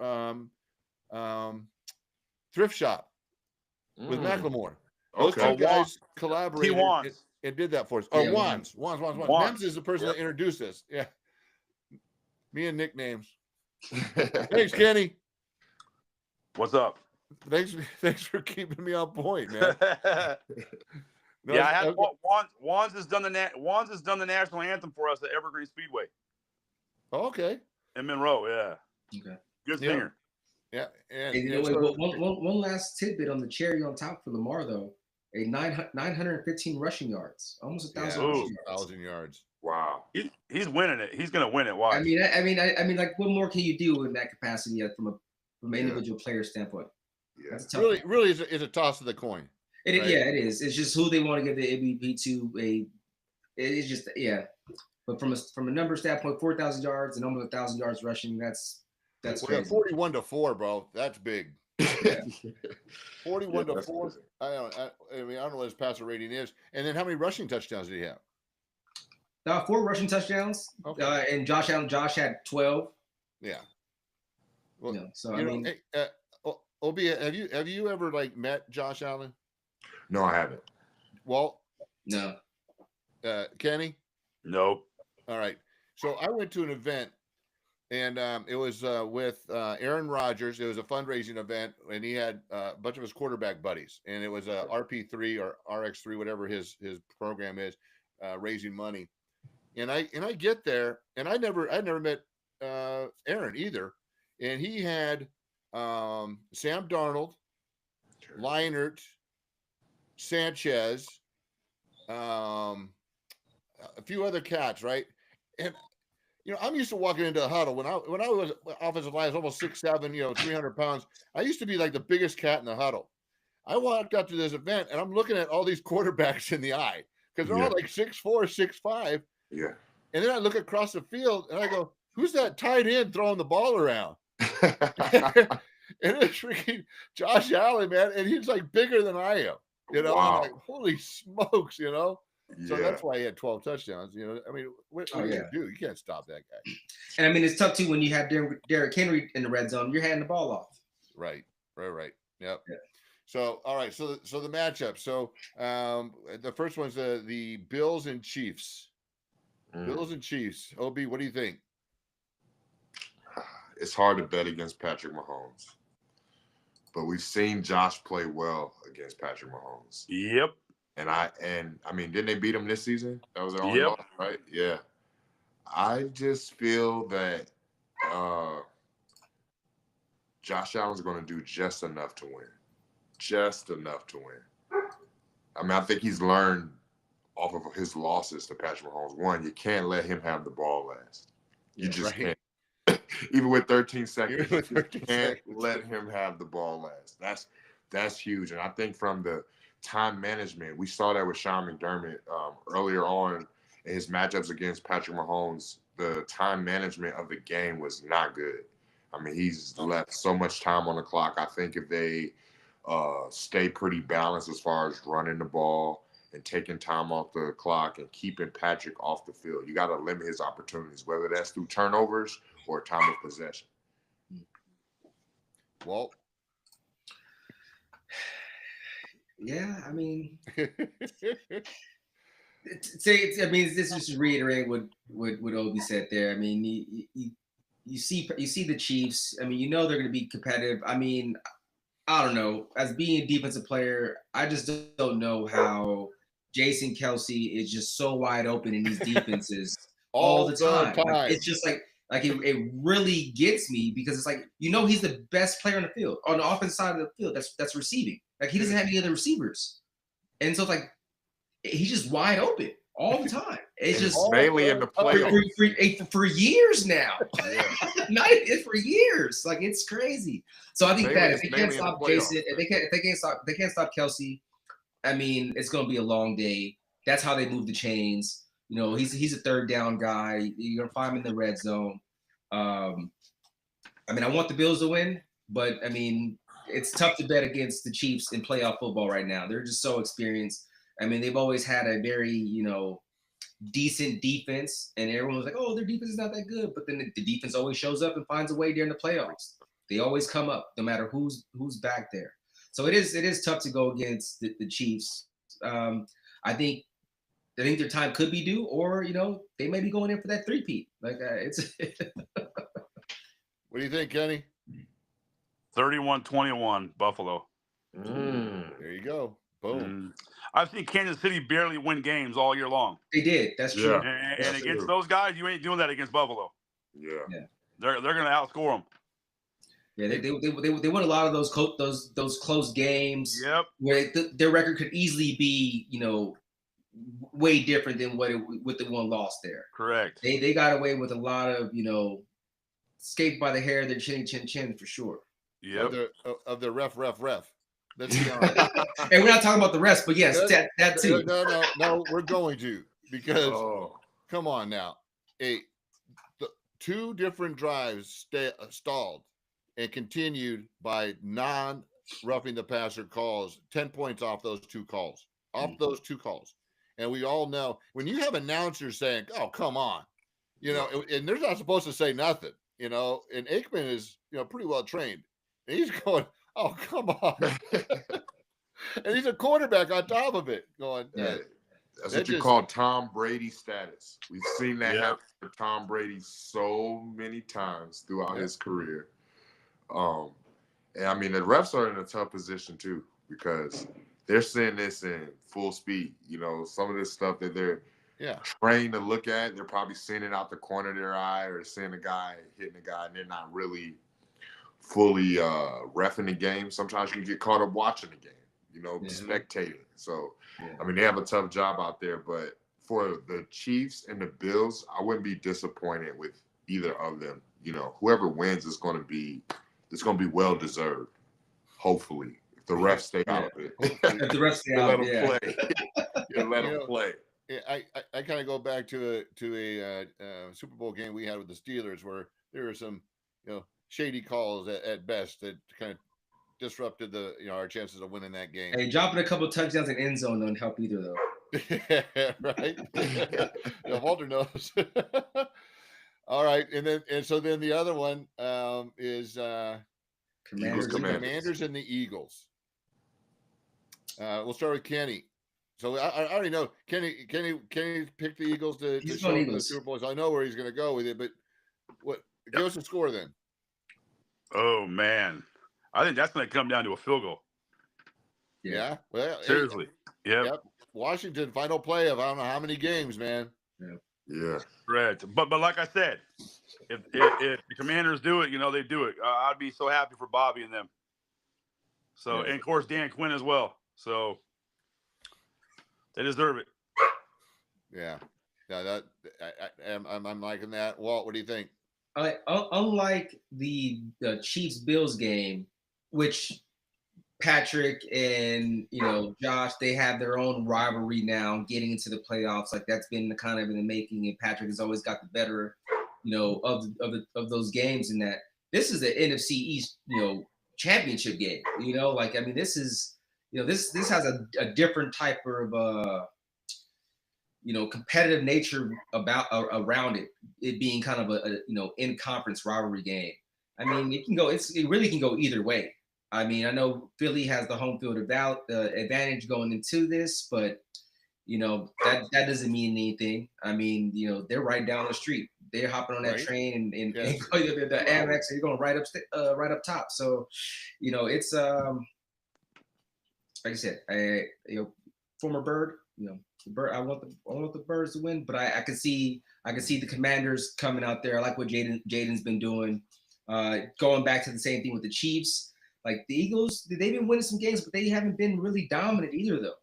Thrift Shop with Macklemore. Those two guys collaborated and did that for us. Oh, Wands. Nems is the person that introduced us. Yeah. Me and nicknames. Thanks, Kenny. What's up? Thanks for keeping me on point, man. Wands has done the national anthem for us at Evergreen Speedway. Oh, okay. In Monroe, yeah. Okay. Good singer. Yeah. One last tidbit on the cherry on top for Lamar though. 915 rushing yards, almost 1,000 yards. Wow. He's winning it. He's gonna win it. Watch. I mean, like, what more can you do in that capacity from a from an individual player standpoint. Yeah. That's a tough one. Really is a toss of the coin. It, right? Yeah, it is. It's just who they want to give the MVP to. It's just But from a number standpoint, 4,000 yards and almost 1,000 yards rushing, that's crazy. 41-4, bro. That's big. Yeah. 41-4. I don't know what his passer rating is. And then how many rushing touchdowns did he have? 4 rushing touchdowns. Okay. And Josh had 12. Yeah. Well, so I mean, Obi, have you ever like met Josh Allen? No, I haven't. Walt? No. Kenny? Nope. All right. So I went to an event, and it was with Aaron Rodgers. It was a fundraising event, and he had a bunch of his quarterback buddies, and it was a RP3 or RX3, whatever his program is, raising money. And I get there, and I never met Aaron either, and he had Sam Darnold, Leinart, Sanchez, a few other cats, right? And I'm used to walking into a huddle when I was offensive line, I was almost 6'7", 300 pounds. I used to be like the biggest cat in the huddle. I walked up to this event and I'm looking at all these quarterbacks in the eye because they're all like 6'4", 6'5". Yeah. And then I look across the field and I go, "Who's that tight end throwing the ball around?" And it's freaking Josh Allen, man, and he's like bigger than I am. Wow. I'm like, holy smokes, So Yeah. that's why he had 12 touchdowns. I mean, what are you gonna do? You can't stop that guy. And I mean, it's tough too when you have Derrick Henry in the red zone. You're handing the ball off. Right. Yep. Yeah. So, all right. So the matchup. So, the first one's the Bills and Chiefs. Bills and Chiefs. OB, what do you think? It's hard to bet against Patrick Mahomes, but we've seen Josh play well against Patrick Mahomes. Yep. And I mean, didn't they beat him this season? That was their only loss, right? Yeah. I just feel that Josh Allen's going to do just enough to win. Just enough to win. I mean, I think he's learned off of his losses to Patrick Mahomes. One, you can't let him have the ball last. You just can't. Even with 13 seconds, you can't let him have the ball last. That's huge. And I think from the time management, we saw that with Sean McDermott earlier on in his matchups against Patrick Mahomes. The time management of the game was not good. I mean, he's left so much time on the clock. I think if they stay pretty balanced as far as running the ball and taking time off the clock and keeping Patrick off the field, you got to limit his opportunities, whether that's through turnovers or time of possession. Walt? Yeah, I mean, this is just reiterating what Obi said there. I mean, you see the Chiefs. I mean, they're going to be competitive. I mean, I don't know. As being a defensive player, I just don't know how Jason Kelce is just so wide open in these defenses all the time. Like, it's just like it really gets me because it's like, he's the best player on the field, on the offensive side of the field that's receiving. Like, he doesn't have any other receivers. And so it's like, he's just wide open all the time. It's just mainly in the playoffs for years now. Not for years. Like, it's crazy. So I think that if they can't stop Jason, if they can't stop Kelce, I mean, it's going to be a long day. That's how they move the chains. He's a third down guy. You're gonna find him in the red zone. I mean, I want the Bills to win, but I mean, it's tough to bet against the Chiefs in playoff football right now. They're just so experienced. I mean, they've always had a very, decent defense, and everyone was like, "Oh, their defense is not that good," but then the defense always shows up and finds a way during the playoffs. They always come up, no matter who's back there. So it is tough to go against the Chiefs. I think their time could be due, or they may be going in for that three-peat. Like it's. What do you think, Kenny? 31-21 Buffalo. There you go. Boom. I've seen Kansas City barely win games all year long. They did. That's true. And against those guys, you ain't doing that against Buffalo. Yeah. They're going to outscore them. Yeah, they won a lot of those close games. Yep. Where their record could easily be, way different than what the one lost there. Correct. They got away with a lot of, escaped by the hair of their chin for sure. Yep. of the ref. Let's be honest. And we're not talking about the rest, but yes, that too. No, we're going to, because Oh, come on now. The 2 different drives stalled and continued by non-roughing the passer calls, 10 points off those 2 calls. And we all know when you have announcers saying, "Oh, come on," and they're not supposed to say nothing, and Aikman is, pretty well trained. And he's going, "Oh, come on." And he's a quarterback on top of it going, that's what you call Tom Brady status. We've seen that happen to Tom Brady so many times throughout his career. And I mean, the refs are in a tough position too, because they're seeing this in full speed. Some of this stuff that they're trained to look at, they're probably seeing it out the corner of their eye, or seeing a guy hitting a guy, and they're not really fully reffing the game. Sometimes you get caught up watching the game, spectating. So, I mean, they have a tough job out there. But for the Chiefs and the Bills, I wouldn't be disappointed with either of them. Whoever wins is going to be well deserved. Hopefully, if the refs stay out of it. If the refs stay out, let them play. Let them play. I kind of go back to a Super Bowl game we had with the Steelers, where there were some shady calls at best that kind of disrupted our chances of winning that game. Hey, dropping a couple touchdowns in end zone don't help either, though. Right? Walter knows. All right, and so then the other one is Commanders and the Eagles. We'll start with Kenny. So I already know Kenny picked the Eagles to show up in the Super Bowl. So I know where he's going to go with it, but give us a score then. Oh man, I think that's going to come down to a field goal. Yeah. Well, seriously. Yep. Washington, final play of I don't know how many games, man. Yeah. Correct. But like I said, if the Commanders do it, they do it. I'd be so happy for Bobby and them. So, and of course Dan Quinn as well. So they deserve it. Yeah. No, I'm liking that. Walt, what do you think? Unlike the Chiefs Bills game, which Patrick and Josh, they have their own rivalry now, getting into the playoffs. Like that's been kind of in the making, and Patrick has always got the better, of those games. In that this is the NFC East, championship game. This is, this has a different type of competitive nature around it being kind of a in conference rivalry game. I mean, it really can go either way. I mean, I know Philly has the home field advantage going into this, but that doesn't mean anything. I mean, they're right down the street. They're hopping on that train and the Amex, and you're going right up top. So, it's like I said, former Bird. The Bird. I want the Birds to win, but I can see the Commanders coming out there. I like what Jaden's been doing. Going back to the same thing with the Chiefs. Like the Eagles, they've been winning some games, but they haven't been really dominant either, though.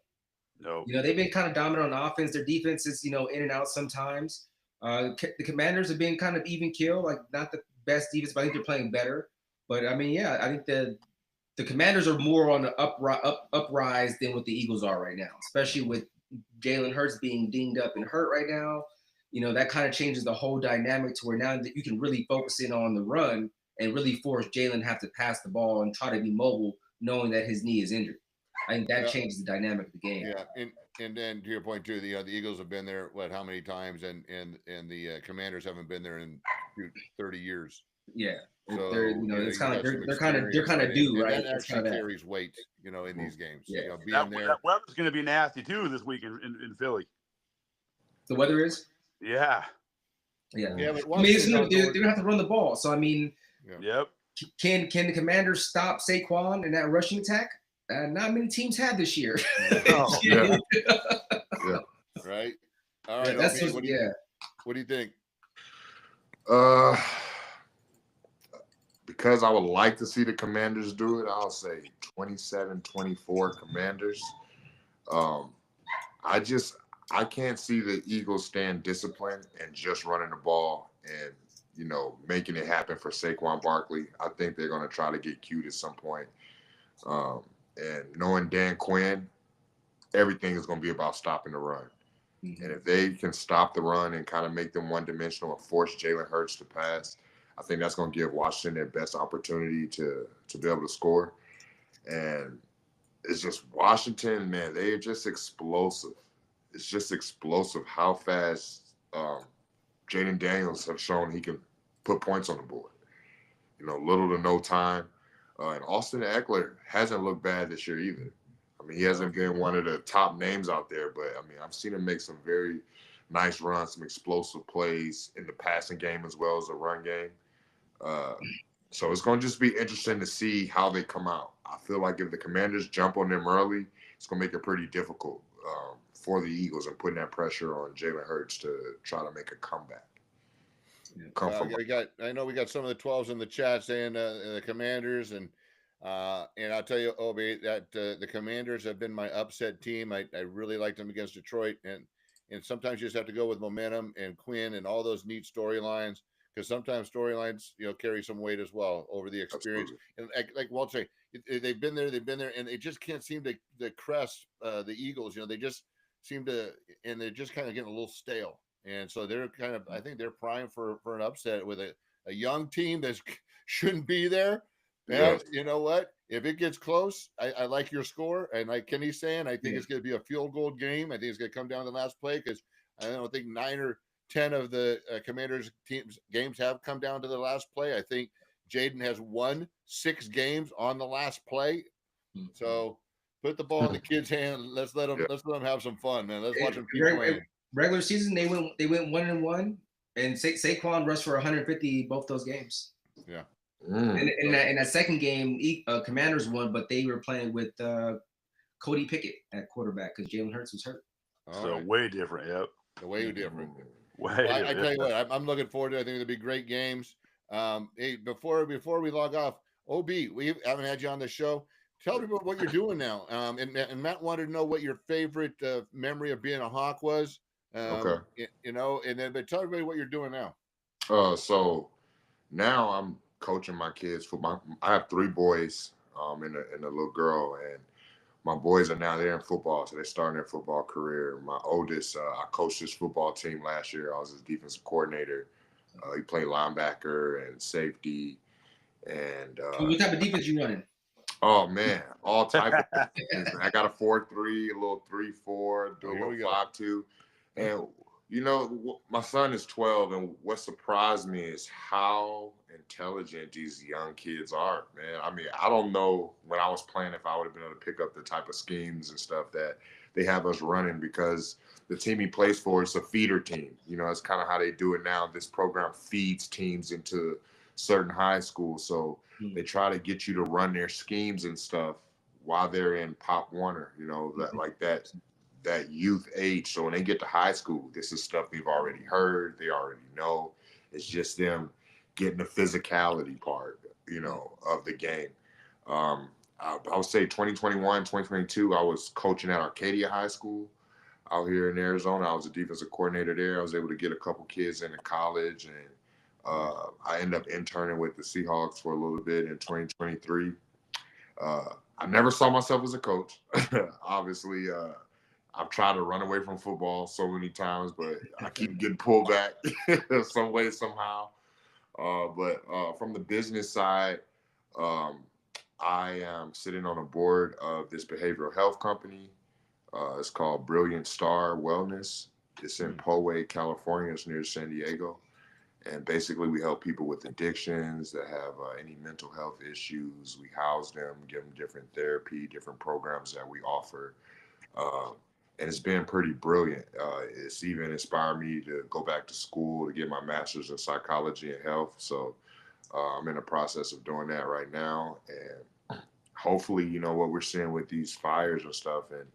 No. They've been kind of dominant on offense. Their defense is, in and out sometimes. The Commanders have been kind of even kill, like not the best defense, but I think they're playing better. But I mean, I think the Commanders are more on the uprise than what the Eagles are right now, especially with Jalen Hurts being dinged up and hurt right now. That kind of changes the whole dynamic to where now that you can really focus in on the run and really force Jalen to have to pass the ball and try to be mobile, knowing that his knee is injured. I think that changes the dynamic of the game. Yeah, and then to your point too, the Eagles have been there how many times, and the Commanders haven't been there in 30 years. Yeah, so it's kind of they're kind of due, right? That actually carries weight, in these games. Yeah, being there. That weather's going to be nasty too this week in Philly. The weather is. Yeah. Yeah. But I mean, they're gonna have to run the ball. So I mean. Yep. Can the Commanders stop Saquon in that rushing attack? Not many teams have this year. Yeah. Right. All right. What do you think? Because I would like to see the Commanders do it, I'll say 27-24 Commanders. I can't see the Eagles stand disciplined and just running the ball and making it happen for Saquon Barkley. I think they're going to try to get cute at some point. And knowing Dan Quinn, everything is going to be about stopping the run. Mm-hmm. And if they can stop the run and kind of make them one-dimensional and force Jalen Hurts to pass, I think that's going to give Washington their best opportunity to be able to score. And it's just Washington, man, they're just explosive. It's just explosive how fast Jaden Daniels have shown he can put points on the board. Little to no time. And Austin Eckler hasn't looked bad this year either. I mean, he hasn't been one of the top names out there, but I mean, I've seen him make some very nice runs, some explosive plays in the passing game as well as the run game. So it's going to just be interesting to see how they come out. I feel like if the Commanders jump on them early, it's going to make it pretty difficult for the Eagles and putting that pressure on Jalen Hurts to try to make a comeback. I know we got some of the 12s in the chat saying the Commanders, and I'll tell you, Obi, that the Commanders have been my upset team. I really liked them against Detroit, and sometimes you just have to go with momentum and Quinn and all those neat storylines, because sometimes storylines carry some weight as well over the experience. Absolutely. And like Walt say, they've been there, and they just can't seem to crest the Eagles. They just seem to, and they're just kind of getting a little stale. And so they're I think they're primed for an upset with a young team that shouldn't be there. And you know what? If it gets close, I like your score. And like Kenny's saying, I think it's going to be a field goal game. I think it's going to come down to the last play, because I don't think 9 or 10 of the Commanders teams games have come down to the last play. I think Jaden has won 6 games on the last play. So put the ball in the kid's hand. Let's let them have some fun, man. Let's watch them keep playing. Regular season, they went 1-1, and Saquon rushed for 150 both those games. Yeah. In that second game, Commanders won, but they were playing with Cody Pickett at quarterback because Jalen Hurts was hurt. Way different. Yep. Way different. I tell you what, I'm looking forward to it. I think it'll be great games. Hey, before we log off, OB, we haven't had you on the show. Tell me about what you're doing now. And Matt wanted to know what your favorite memory of being a Hawk was. Okay. But tell everybody what you're doing now. So now I'm coaching my kids football. I have 3 boys and a little girl, and my boys are now there in football, so they're starting their football career. My oldest, I coached his football team last year. I was his defensive coordinator. He played linebacker and safety. And what type of defense you running? Oh man, all type of things. I got a 4-3, a little 3-4, do a little 5-2. And my son is 12, and what surprised me is how intelligent these young kids are, man. I mean, I don't know when I was playing if I would have been able to pick up the type of schemes and stuff that they have us running, because the team he plays for is a feeder team. It's kind of how they do it now. This program feeds teams into certain high schools, so they try to get you to run their schemes and stuff while they're in Pop Warner, that youth age. So when they get to high school, this is stuff they've already heard, they already know. It's just them getting the physicality part, of the game. I would say 2021, 2022, I was coaching at Arcadia High School out here in Arizona. I was a defensive coordinator there. I was able to get a couple kids into college, and I ended up interning with the Seahawks for a little bit in 2023. I never saw myself as a coach. Obviously, I've tried to run away from football so many times, but I keep getting pulled back some way, somehow. But from the business side, I am sitting on a board of this behavioral health company. It's called Brilliant Star Wellness. It's in Poway, California. It's near San Diego. And basically, we help people with addictions that have any mental health issues. We house them, give them different therapy, different programs that we offer. And it's been pretty brilliant. It's even inspired me to go back to school to get my master's in psychology and health. So I'm in the process of doing that right now. And hopefully, what we're seeing with these fires and stuff in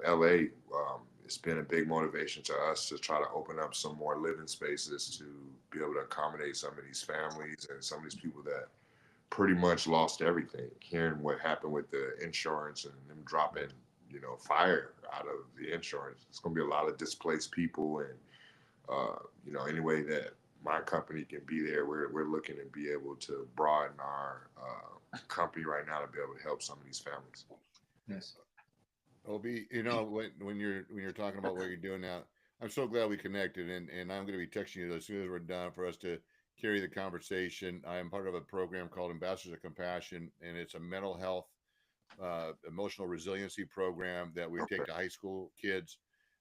LA, it's been a big motivation to us to try to open up some more living spaces to be able to accommodate some of these families and some of these people that pretty much lost everything. Hearing what happened with the insurance and them dropping, fire out of the insurance, it's going to be a lot of displaced people. And, any way that my company can be there. We're looking to be able to broaden our company right now to be able to help some of these families. Yes. Obi, when you're talking about what you're doing now, I'm so glad we connected, and I'm going to be texting you as soon as we're done for us to carry the conversation. I am part of a program called Ambassadors of Compassion, and it's a mental health, emotional resiliency program that we take to high school kids,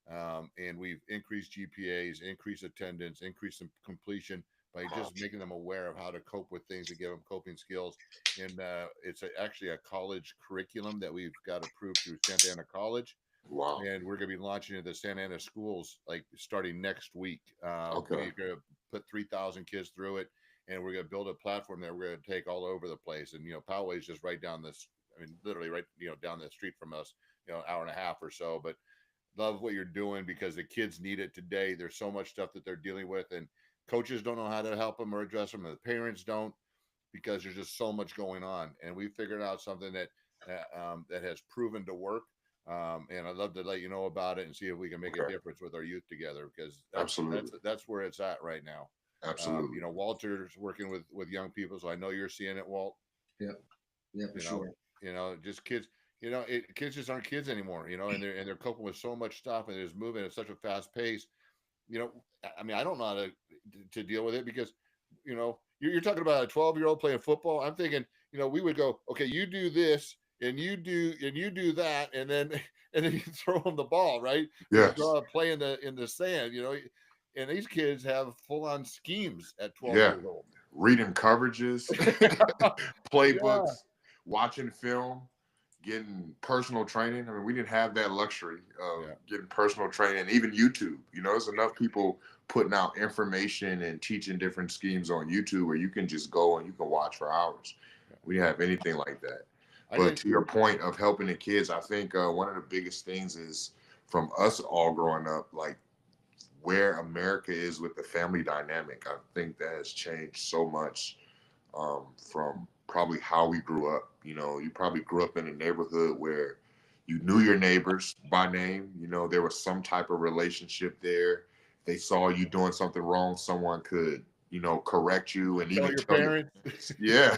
and we've increased GPAs, increased attendance, increased completion by just making them aware of how to cope with things, to give them coping skills. And it's actually a college curriculum that we've got approved through Santa Ana College. Wow. And we're going to be launching it at the Santa Ana schools like starting next week. Okay. We're going to put 3,000 kids through it, and we're going to build a platform that we're going to take all over the place. And Poway is just right down this. I mean, literally right down the street from us. An hour and a half or so. But love what you're doing because the kids need it today. There's so much stuff that they're dealing with, and coaches don't know how to help them or address them, and the parents don't, because there's just so much going on. And we figured out something that has proven to work. And I'd love to let you know about it and see if we can make a difference with our youth together, because that's where it's at right now. Absolutely. Walter's working with young people, so I know you're seeing it, Walt. Yeah, for sure. Just kids. Kids just aren't kids anymore. And they're coping with so much stuff, and it's moving at such a fast pace. I mean, I don't know how to deal with it, because you're talking about a 12-year-old playing football. I'm thinking, we would go, okay, you do this, and you do that, and then you throw them the ball, right? Yes. Draw a play in the sand, and these kids have full-on schemes at 12 years old. Reading coverages, playbooks, watching film, getting personal training. I mean, we didn't have that luxury of getting personal training, even YouTube. There's enough people putting out information and teaching different schemes on YouTube where you can just go and you can watch for hours. We didn't have anything like that. But to your point of helping the kids, I think one of the biggest things is, from us all growing up, like where America is with the family dynamic. I think that has changed so much from probably how we grew up. You probably grew up in a neighborhood where you knew your neighbors by name. There was some type of relationship there. They saw you doing something wrong, someone could, correct you and even tell your parents. Yeah.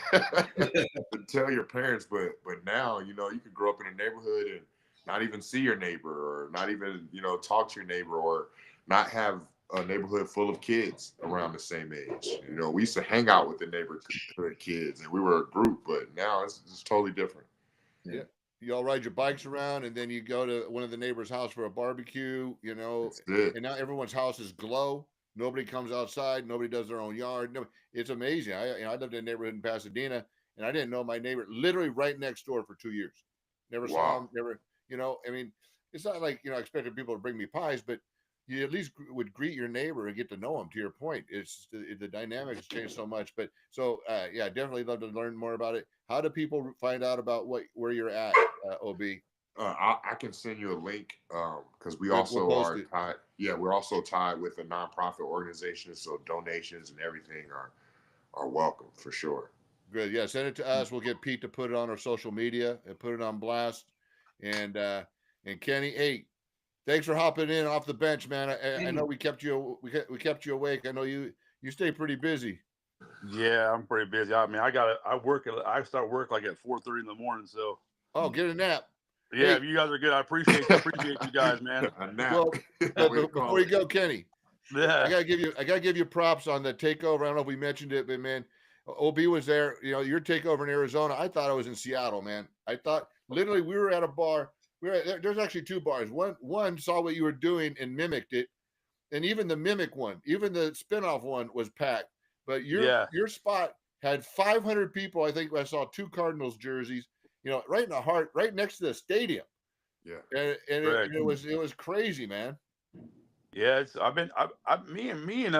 Tell your parents. But now, you could grow up in a neighborhood and not even see your neighbor, or not even, talk to your neighbor, or not have a neighborhood full of kids around the same age. We used to hang out with the neighborhood kids, and we were a group, but now it's totally different. Yeah. You all ride your bikes around, and then you go to one of the neighbors' house for a barbecue, and now everyone's houses glow. Nobody comes outside. Nobody does their own yard. No, it's amazing. I lived in a neighborhood in Pasadena, and I didn't know my neighbor literally right next door for 2 years. Never saw him. Never, I mean, it's not like, I expected people to bring me pies, but you at least would greet your neighbor and get to know him. To your point, it's the dynamic has changed so much. But so, definitely love to learn more about it. How do people find out about where you're at, OB? I can send you a link because we also are tied. Yeah, we're also tied with a nonprofit organization, so donations and everything are welcome for sure. Good. Yeah, send it to us. We'll get Pete to put it on our social media and put it on blast. And Kenny, hey, thanks for hopping in off the bench, man. I know we kept you awake. I know you stay pretty busy. Yeah, I'm pretty busy. I mean, I start work like at 4:30 in the morning. So get a nap. Yeah, hey, you guys are good. I appreciate you guys, man. A nap. Well, before you go, Kenny, yeah, I gotta give you props on the takeover. I don't know if we mentioned it, but man, OB was there. Your takeover in Arizona. I thought I was in Seattle, man. I thought literally we were at a bar. There's actually two bars. One saw what you were doing and mimicked it, and even the mimic one, even the spinoff one was packed. But your spot had 500 people. I think I saw 2 Cardinals jerseys. Right in the heart, right next to the stadium. Yeah, and it was crazy, man. Yeah, me and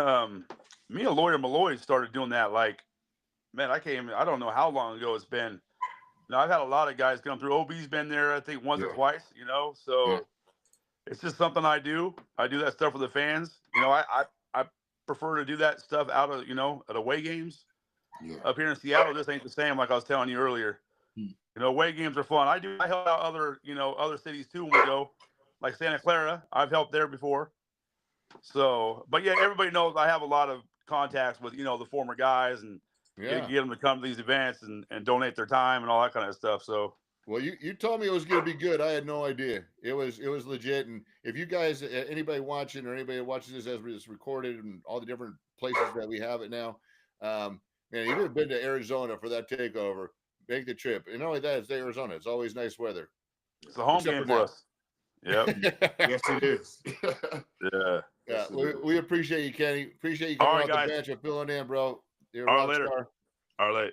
Lawyer Malloy started doing that. Like, man, I don't know how long ago it's been. I've had a lot of guys come through. OB's been there, I think, once or twice. So it's just something I do. I do that stuff for the fans. I prefer to do that stuff out of at away games. Yeah. Up here in Seattle, this ain't the same. Like I was telling you earlier. Away games are fun. I help out other cities too when we go, like Santa Clara. I've helped there before. So, but yeah, everybody knows I have a lot of contacts with the former guys and get them to come to these events and donate their time and all that kind of stuff. So. Well, you told me it was going to be good. I had no idea. It was legit. And if you guys, anybody watching or anybody watching this as it's recorded and all the different places that we have it now, man, you've ever been to Arizona for that takeover, make the trip. And not only that, it's Arizona. It's always nice weather. It's a home game for us. Yep. Yes, it is. Yeah. Yeah. We appreciate you, Kenny. Appreciate you coming off the bench and filling in, bro. You're a rock star. All right.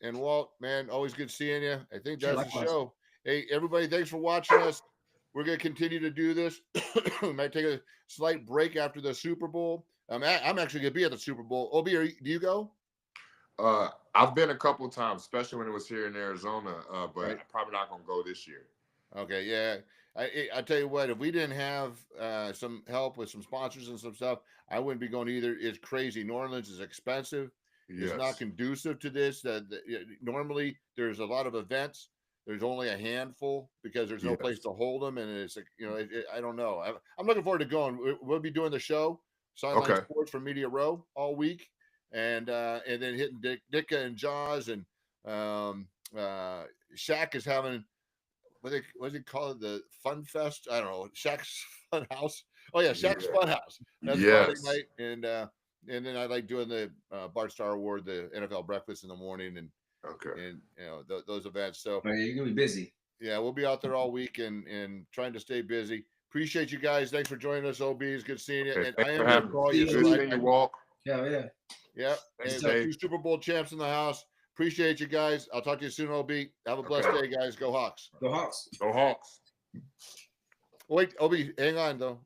And Walt, man, always good seeing you. I think that's the show. Hey, everybody, thanks for watching us. We're going to continue to do this. We might take a slight break after the Super Bowl. I'm actually going to be at the Super Bowl. Obi, do you go? I've been a couple of times, especially when it was here in Arizona, but I'm probably not going to go this year. Okay, yeah. I tell you what, if we didn't have some help with some sponsors and some stuff, I wouldn't be going either. It's crazy. New Orleans is expensive. It's not conducive to this. Normally there's a lot of events. There's only a handful because there's no place to hold them, and it's I don't know. I'm looking forward to going. We'll be doing the show, Sideline Sports from Media Row all week, and then hitting Dicka and Jaws, and Shaq is having what do they call it, the Fun Fest? I don't know. Shaq's Fun House. Oh yeah, Shaq's Fun House. That's Friday night, and then I like doing the Bart Starr Award, the NFL breakfast in the morning, and those events. So you're gonna be busy. Yeah, we'll be out there all week and trying to stay busy. Appreciate you guys. Thanks for joining us, OB. It's good seeing you. And I am going to call you. Good seeing you, Walt. Yeah. And 2 Super Bowl champs in the house. Appreciate you guys. I'll talk to you soon, OB. Have a blessed day, guys. Go Hawks. Go Hawks. Go Hawks. Wait, OB, hang on though.